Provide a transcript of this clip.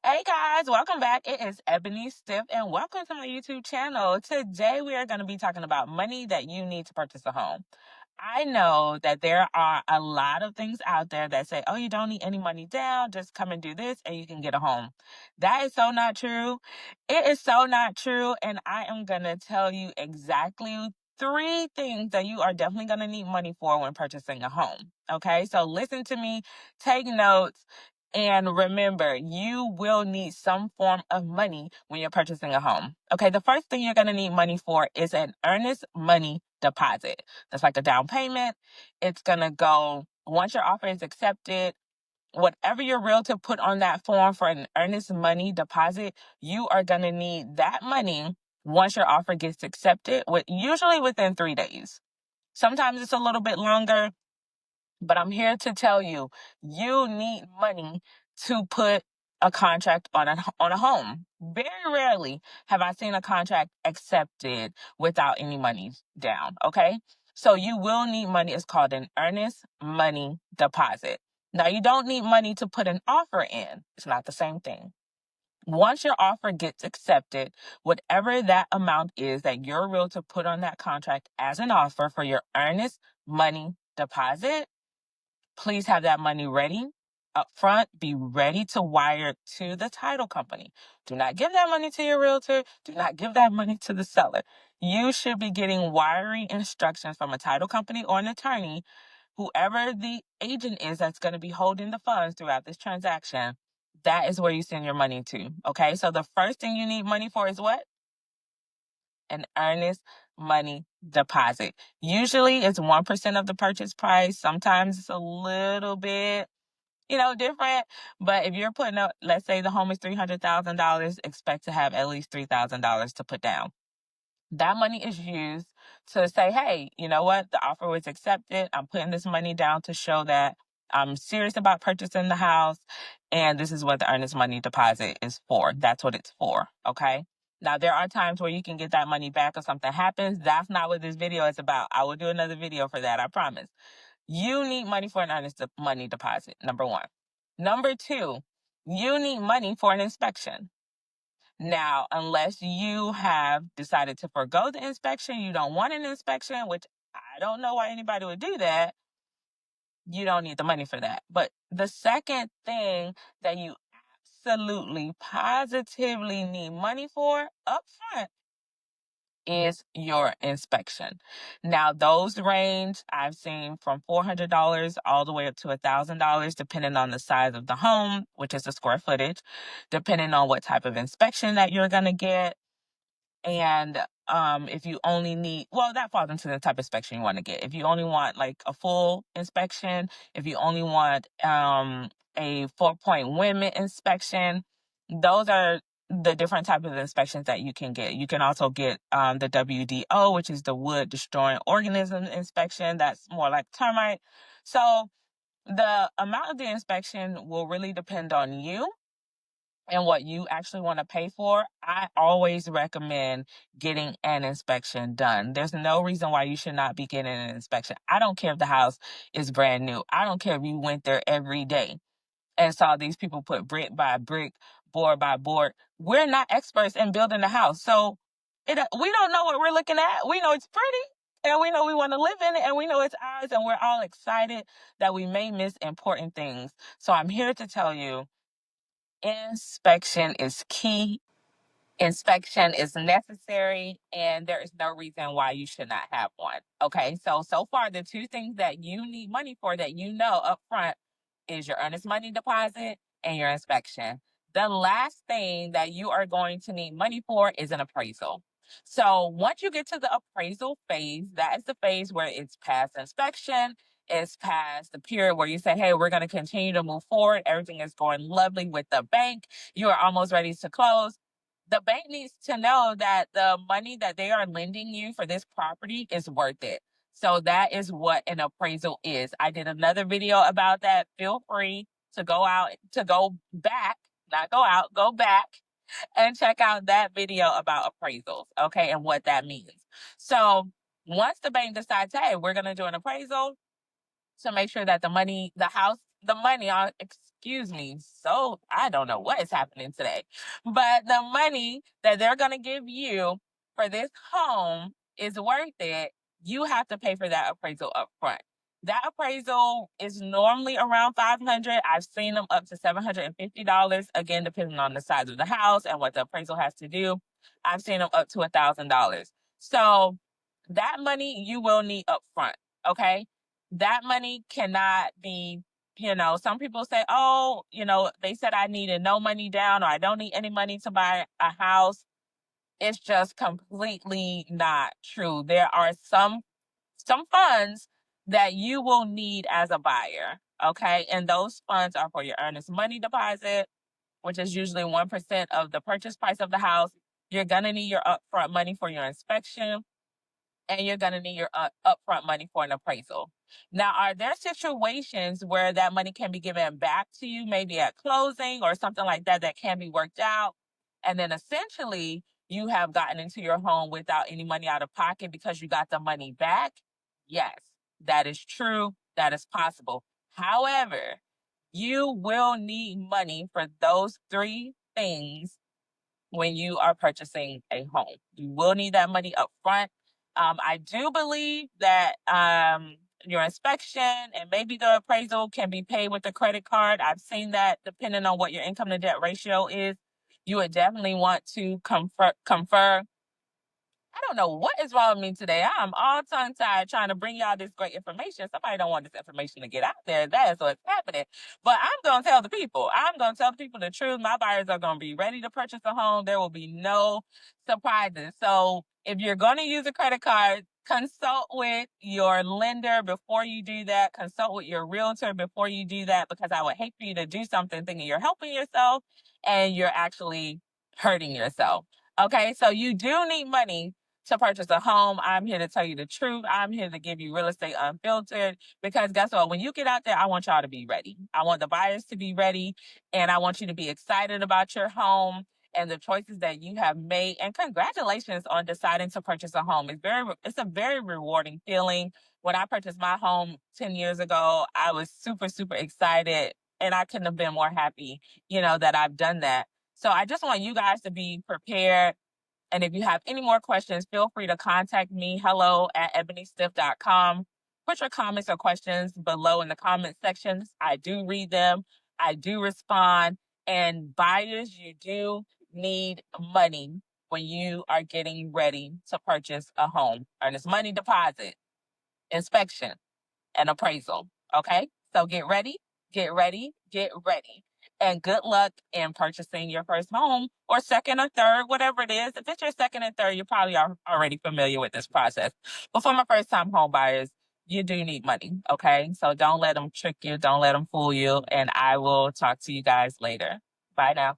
Hey guys, welcome back. It is Ebony Stiff and welcome to my YouTube channel. Today we are going to be talking about money that you need to purchase a home. I know that there are a lot of things out there that say, oh, you don't need any money down, just come and do this and you can get a home. That is so not true. It is so not true. And I am going to tell you exactly 3 things that you are definitely going to need money for when purchasing a home. Okay, so listen to me, take notes. And remember, you will need some form of money when you're purchasing a home. Okay, the first thing you're going to need money for is an earnest money deposit. That's like a down payment. It's going to go once your offer is accepted. Whatever your realtor put on that form for an earnest money deposit, you are going to need that money once your offer gets accepted, usually within 3 days. Sometimes it's a little bit longer. But I'm here to tell you, you need money to put a contract on a home. Very rarely have I seen a contract accepted without any money down, okay? So you will need money. It's called an earnest money deposit. Now, you don't need money to put an offer in. It's not the same thing. Once your offer gets accepted, whatever that amount is that your realtor put on that contract as an offer for your earnest money deposit, please have that money ready up front. Be ready to wire to the title company. Do not give that money to your realtor. Do not give that money to the seller. You should be getting wiring instructions from a title company or an attorney, whoever the agent is that's going to be holding the funds throughout this transaction. That is where you send your money to. Okay, so the first thing you need money for is what? An earnest money deposit. Usually it's 1% of the purchase price. Sometimes it's a little bit, different. But if you're putting up, let's say the home is $300,000, expect to have at least $3,000 to put down. That money is used to say, hey, you know what? The offer was accepted. I'm putting this money down to show that I'm serious about purchasing the house. And this is what the earnest money deposit is for. That's what it's for. Okay. Now, there are times where you can get that money back if something happens. That's not what this video is about. I will do another video for that. I promise. You need money for an earnest money deposit, number one. Number two, you need money for an inspection. Now, unless you have decided to forego the inspection, you don't want an inspection, which I don't know why anybody would do that, you don't need the money for that. But the second thing that you absolutely, positively need money for up front is your inspection. Now, those range, I've seen from $400 all the way up to $1,000, depending on the size of the home, which is the square footage, depending on what type of inspection that you're going to get. And if you only need, well, that falls into the type of inspection you want to get. If you only want like a full inspection, if you only want a 4-point windmill inspection, those are the different type of inspections that you can get. You can also get the WDO, which is the wood destroying organism inspection. That's more like termite. So the amount of the inspection will really depend on you and what you actually want to pay for. I always recommend getting an inspection done. There's no reason why you should not be getting an inspection. I don't care if the house is brand new. I don't care if you went there every day and saw these people put brick by brick, board by board. We're not experts in building a house. So we don't know what we're looking at. We know it's pretty and we know we want to live in it and we know it's ours and we're all excited that we may miss important things. So I'm here to tell you, inspection is key. Inspection is necessary, and there is no reason why you should not have one. Okay, so far, the 2 things that you need money for that you know up front is your earnest money deposit and your inspection. The last thing that you are going to need money for is an appraisal. So once you get to the appraisal phase, that is the phase where it's past inspection, it's past the period where you say, hey, we're going to continue to move forward. Everything is going lovely with the bank. You are almost ready to close. The bank needs to know that the money that they are lending you for this property is worth it. So that is what an appraisal is. I did another video about that. Feel free to go back, not go out, go back and check out that video about appraisals, okay, and what that means. So once the bank decides, hey, we're going to do an appraisal to make sure that the money, excuse me. So I don't know what is happening today. But the money that they're going to give you for this home is worth it. You have to pay for that appraisal up front. That appraisal is normally around $500. I've seen them up to $750, again, depending on the size of the house and what the appraisal has to do. I've seen them up to $1,000. So that money you will need up front, okay? That money cannot be, some people say, oh, they said I needed no money down or I don't need any money to buy a house. It's just completely not true. There are some funds that you will need as a buyer, okay? And those funds are for your earnest money deposit, which is usually 1% of the purchase price of the house. You're gonna need your upfront money for your inspection, and you're gonna need your upfront money for an appraisal. Now, are there situations where that money can be given back to you, maybe at closing or something like that, that can be worked out? And then essentially you have gotten into your home without any money out of pocket because you got the money back? Yes, that is true. That is possible. However, you will need money for those three things when you are purchasing a home. You will need that money up front. I do believe that your inspection and maybe the appraisal can be paid with a credit card. I've seen that depending on what your income to debt ratio is. You would definitely want to confer. I don't know what is wrong with me today. I'm all tongue-tied trying to bring y'all this great information. Somebody don't want this information to get out there. That is what's happening. But I'm going to tell the people. I'm going to tell the people the truth. My buyers are going to be ready to purchase a home. There will be no surprises. So if you're going to use a credit card, consult with your lender before you do that. Consult with your realtor before you do that, because I would hate for you to do something thinking you're helping yourself and you're actually hurting yourself. Okay, so you do need money to purchase a home. I'm here to tell you the truth. I'm here to give you real estate unfiltered, because guess what? When you get out there, I want y'all to be ready. I want the buyers to be ready, and I want you to be excited about your home and the choices that you have made. And congratulations on deciding to purchase a home. It's a very rewarding feeling. When I purchased my home 10 years ago, I was super, super excited, and I couldn't have been more happy, that I've done that. So I just want you guys to be prepared. And if you have any more questions, feel free to contact me, hello@ebonystiff.com. Put your comments or questions below in the comment sections. I do read them. I do respond. And buyers, you do need money when you are getting ready to purchase a home. Earnest money deposit, inspection, and appraisal. Okay? So get ready, get ready, get ready. And good luck in purchasing your first home or second or third, whatever it is. If it's your second and third, you probably are already familiar with this process. But for my first time home buyers, you do need money. Okay? So don't let them trick you. Don't let them fool you. And I will talk to you guys later. Bye now.